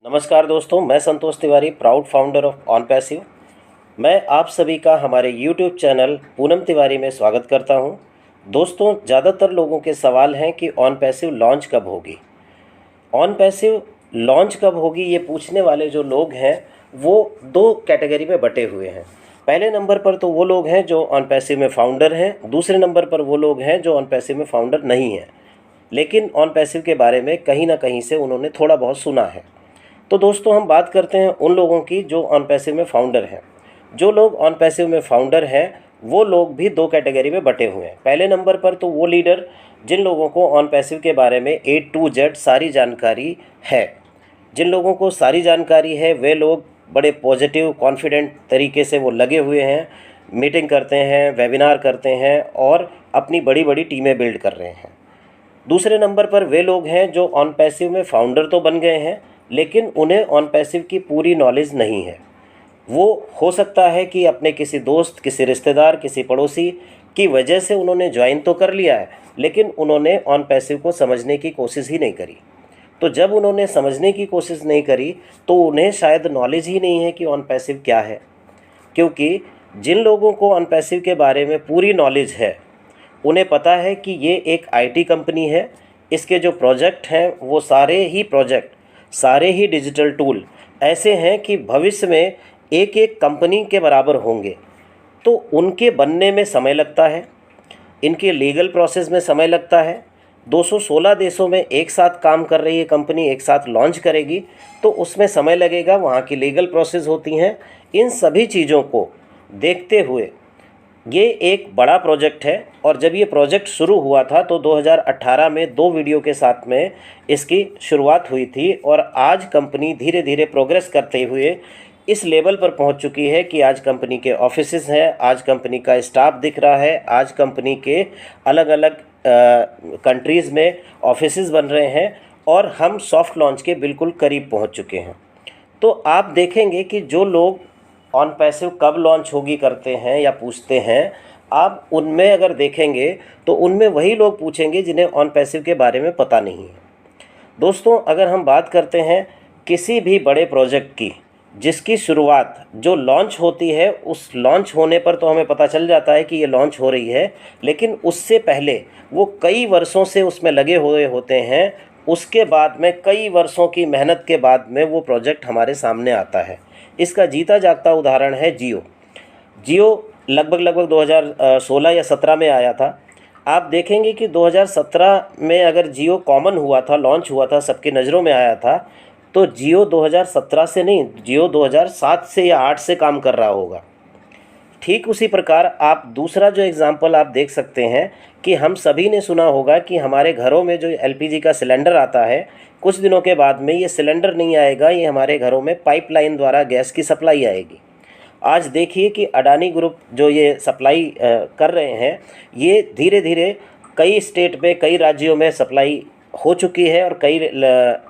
नमस्कार दोस्तों, मैं Santosh Tiwari, proud founder of on passive. मैं आप सभी का हमारे YouTube चैनल पूनम तिवारी में स्वागत करता हूं। दोस्तों, ज़्यादातर लोगों के सवाल हैं कि ऑन पैसिव लॉन्च कब होगी। ऑन पैसिव लॉन्च कब होगी ये पूछने वाले जो लोग हैं वो दो कैटेगरी में बटे हुए हैं। पहले नंबर पर तो वो लोग हैं जो ऑन पैसिव में फाउंडर हैं, दूसरे नंबर पर वो लोग हैं जो ऑन पैसिव में फाउंडर नहीं हैं, लेकिन ऑन पैसिव के बारे में कहीं ना कहीं से उन्होंने थोड़ा बहुत सुना है। तो दोस्तों, हम बात करते हैं उन लोगों की जो ऑन पैसिव में फाउंडर हैं। जो लोग ऑन पैसिव में फाउंडर हैं वो लोग भी दो कैटेगरी में बटे हुए हैं। पहले नंबर पर तो वो लीडर जिन लोगों को ऑन पैसिव के बारे में A to Z सारी जानकारी है। जिन लोगों को सारी जानकारी है वे लोग बड़े पॉजिटिव कॉन्फिडेंट तरीके से वो लगे हुए हैं, मीटिंग करते हैं, वेबिनार करते हैं और अपनी बड़ी बड़ी टीमें बिल्ड कर रहे हैं। दूसरे नंबर पर वे लोग हैं जो ऑन पैसिव में फाउंडर तो बन गए हैं लेकिन उन्हें ऑन पैसिव की पूरी नॉलेज नहीं है। वो हो सकता है कि अपने किसी दोस्त, किसी रिश्तेदार, किसी पड़ोसी की वजह से उन्होंने ज्वाइन तो कर लिया है लेकिन उन्होंने ऑन पैसिव को समझने की कोशिश ही नहीं करी। तो जब उन्होंने समझने की कोशिश नहीं करी तो उन्हें शायद नॉलेज ही नहीं है कि ऑन पैसिव क्या है। क्योंकि जिन लोगों को ऑन पैसिव के बारे में पूरी नॉलेज है उन्हें पता है कि ये एक IT कंपनी है। इसके जो प्रोजेक्ट हैं वो सारे ही डिजिटल टूल ऐसे हैं कि भविष्य में एक एक कंपनी के बराबर होंगे। तो उनके बनने में समय लगता है, इनके लीगल प्रोसेस में समय लगता है। 216 देशों में एक साथ काम कर रही है कंपनी, एक साथ लॉन्च करेगी तो उसमें समय लगेगा, वहाँ की लीगल प्रोसेस होती हैं। इन सभी चीज़ों को देखते हुए ये एक बड़ा प्रोजेक्ट है। और जब ये प्रोजेक्ट शुरू हुआ था तो 2018 में 2 वीडियो के साथ में इसकी शुरुआत हुई थी और आज कंपनी धीरे धीरे प्रोग्रेस करते हुए इस लेवल पर पहुंच चुकी है कि आज कंपनी के ऑफिसेस हैं, आज कंपनी का स्टाफ दिख रहा है, आज कंपनी के अलग अलग कंट्रीज़ में ऑफिसेस बन रहे हैं और हम सॉफ्ट लॉन्च के बिल्कुल करीब पहुंच चुके हैं। तो आप देखेंगे कि जो लोग ऑन पैसिव कब लॉन्च होगी करते हैं या पूछते हैं, आप उनमें अगर देखेंगे तो उनमें वही लोग पूछेंगे जिन्हें ऑन पैसिव के बारे में पता नहीं है। दोस्तों, अगर हम बात करते हैं किसी भी बड़े प्रोजेक्ट की जिसकी शुरुआत जो लॉन्च होती है, उस लॉन्च होने पर तो हमें पता चल जाता है कि ये लॉन्च हो रही है, लेकिन उससे पहले वो कई वर्षों से उसमें लगे हुए होते हैं। उसके बाद में कई वर्षों की मेहनत के बाद में वो प्रोजेक्ट हमारे सामने आता है। इसका जीता जागता उदाहरण है जियो लगभग 2016 या 17 में आया था। आप देखेंगे कि 2017 में अगर जियो कॉमन हुआ था, लॉन्च हुआ था, सबकी नज़रों में आया था, तो जियो 2017 से नहीं, जियो 2007 से या 8 से काम कर रहा होगा। ठीक उसी प्रकार आप दूसरा जो एग्ज़ाम्पल आप देख सकते हैं कि हम सभी ने सुना होगा कि हमारे घरों में जो LPG का सिलेंडर आता है, कुछ दिनों के बाद में ये सिलेंडर नहीं आएगा, ये हमारे घरों में पाइपलाइन द्वारा गैस की सप्लाई आएगी। आज देखिए कि अडानी ग्रुप जो ये सप्लाई कर रहे हैं, ये धीरे धीरे कई स्टेट में, कई राज्यों में सप्लाई हो चुकी है और कई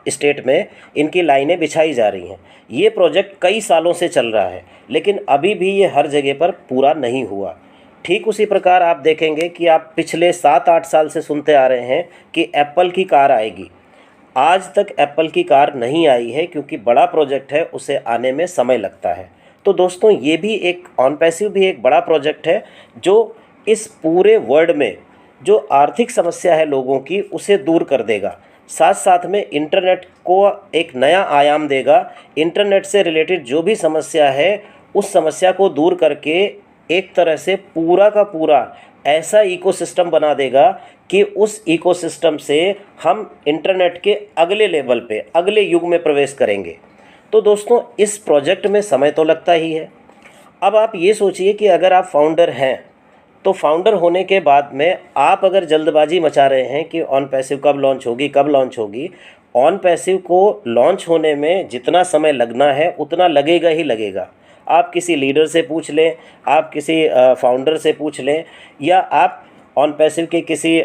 स्टेट में इनकी लाइनें बिछाई जा रही हैं। ये प्रोजेक्ट कई सालों से चल रहा है लेकिन अभी भी ये हर जगह पर पूरा नहीं हुआ। ठीक उसी प्रकार आप देखेंगे कि आप पिछले 7-8 साल से सुनते आ रहे हैं कि एप्पल की कार आएगी। आज तक एप्पल की कार नहीं आई है क्योंकि बड़ा प्रोजेक्ट है, उसे आने में समय लगता है। तो दोस्तों, ये भी एक ऑन पैसिव भी एक बड़ा प्रोजेक्ट है जो इस पूरे वर्ल्ड में जो आर्थिक समस्या है लोगों की उसे दूर कर देगा। साथ साथ में इंटरनेट को एक नया आयाम देगा। इंटरनेट से रिलेटेड जो भी समस्या है उस समस्या को दूर करके एक तरह से पूरा का पूरा ऐसा इकोसिस्टम बना देगा कि उस इकोसिस्टम से हम इंटरनेट के अगले लेवल पे, अगले युग में प्रवेश करेंगे। तो दोस्तों, इस प्रोजेक्ट में समय तो लगता ही है। अब आप ये सोचिए कि अगर आप फाउंडर हैं तो फाउंडर होने के बाद में आप अगर जल्दबाजी मचा रहे हैं कि ऑन पैसिव कब लॉन्च होगी, ऑन पैसिव को लॉन्च होने में जितना समय लगना है उतना लगेगा ही लगेगा। आप किसी लीडर से पूछ लें, आप किसी फाउंडर से पूछ लें, या आप ऑन पैसिव के किसी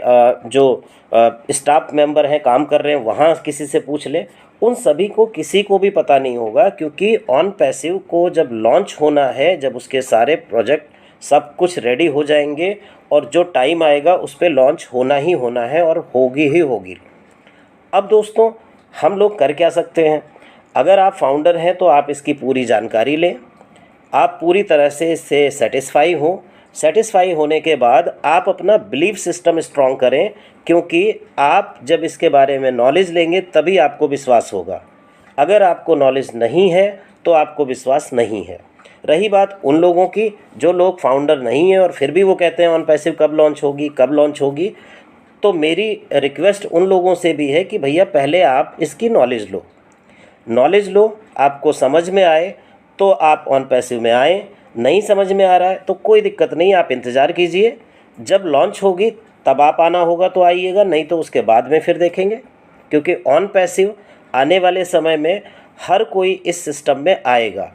जो स्टाफ मेंबर हैं, काम कर रहे हैं, वहाँ किसी से पूछ लें। उन सभी को किसी को भी पता नहीं होगा क्योंकि ऑन पैसिव को जब लॉन्च होना है, जब उसके सारे प्रोजेक्ट सब कुछ रेडी हो जाएंगे और जो टाइम आएगा उस पर लॉन्च होना ही होना है और होगी ही होगी। अब दोस्तों, हम लोग कर क्या सकते हैं? अगर आप फाउंडर हैं तो आप इसकी पूरी जानकारी लें, आप पूरी तरह से इससे सेटिस्फाई हों। सेटिस्फाई होने के बाद आप अपना बिलीफ सिस्टम स्ट्रॉन्ग करें, क्योंकि आप जब इसके बारे में नॉलेज लेंगे तभी आपको विश्वास होगा। अगर आपको नॉलेज नहीं है तो आपको विश्वास नहीं है। रही बात उन लोगों की जो लोग फाउंडर नहीं हैं और फिर भी वो कहते हैं ऑन पैसिव कब लॉन्च होगी, कब लॉन्च होगी, तो मेरी रिक्वेस्ट उन लोगों से भी है कि भैया पहले आप इसकी नॉलेज लो, आपको समझ में आए तो आप ऑन पैसिव में आएँ, नहीं समझ में आ रहा है तो कोई दिक्कत नहीं, आप इंतज़ार कीजिए, जब लॉन्च होगी तब आप आना होगा तो आइएगा, नहीं तो उसके बाद में फिर देखेंगे। क्योंकि ऑन पैसिव आने वाले समय में हर कोई इस सिस्टम में आएगा।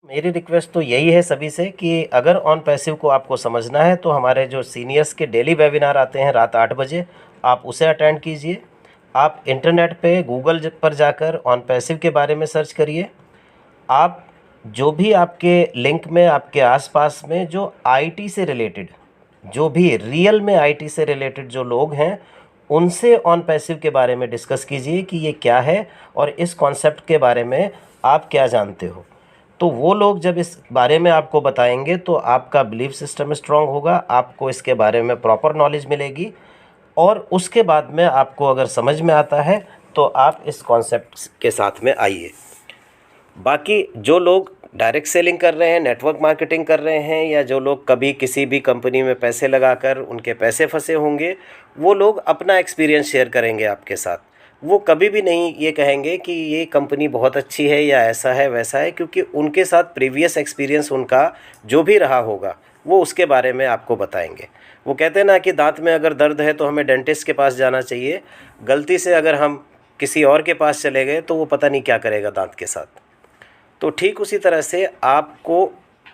मेरी रिक्वेस्ट तो यही है सभी से कि अगर ऑन पैसिव को आपको समझना है तो हमारे जो सीनियर्स के डेली वेबिनार आते हैं रात 8 बजे, आप उसे अटेंड कीजिए। आप इंटरनेट पे गूगल पर जाकर ऑन पैसिव के बारे में सर्च करिए। आप जो भी आपके लिंक में आपके आसपास में जो आईटी से रिलेटेड, जो भी रियल में आईटी से रिलेटेड जो लोग हैं, उनसे ऑन पैसिव के बारे में डिस्कस कीजिए कि ये क्या है और इस कॉन्सेप्ट के बारे में आप क्या जानते हो। तो वो लोग जब इस बारे में आपको बताएंगे तो आपका बिलीफ सिस्टम स्ट्रांग होगा, आपको इसके बारे में प्रॉपर नॉलेज मिलेगी और उसके बाद में आपको अगर समझ में आता है तो आप इस कॉन्सेप्ट के साथ में आइए। बाकी जो लोग डायरेक्ट सेलिंग कर रहे हैं, नेटवर्क मार्केटिंग कर रहे हैं, या जो लोग कभी किसी भी कंपनी में पैसे लगाकर उनके पैसे फंसे होंगे, वो लोग अपना एक्सपीरियंस शेयर करेंगे आपके साथ। वो कभी भी नहीं ये कहेंगे कि ये कंपनी बहुत अच्छी है या ऐसा है वैसा है, क्योंकि उनके साथ प्रीवियस एक्सपीरियंस उनका जो भी रहा होगा वो उसके बारे में आपको बताएंगे। वो कहते हैं ना कि दांत में अगर दर्द है तो हमें डेंटिस्ट के पास जाना चाहिए। गलती से अगर हम किसी और के पास चले गए तो वो पता नहीं क्या करेगा दांत के साथ। तो ठीक उसी तरह से आपको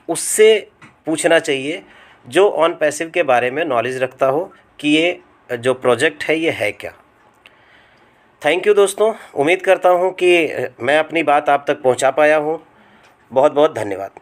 उससे पूछना चाहिए जो ऑन पैसिव के बारे में नॉलेज रखता हो कि ये जो प्रोजेक्ट है ये है क्या। थैंक यू दोस्तों, उम्मीद करता हूँ कि मैं अपनी बात आप तक पहुँचा पाया हूँ। बहुत बहुत धन्यवाद।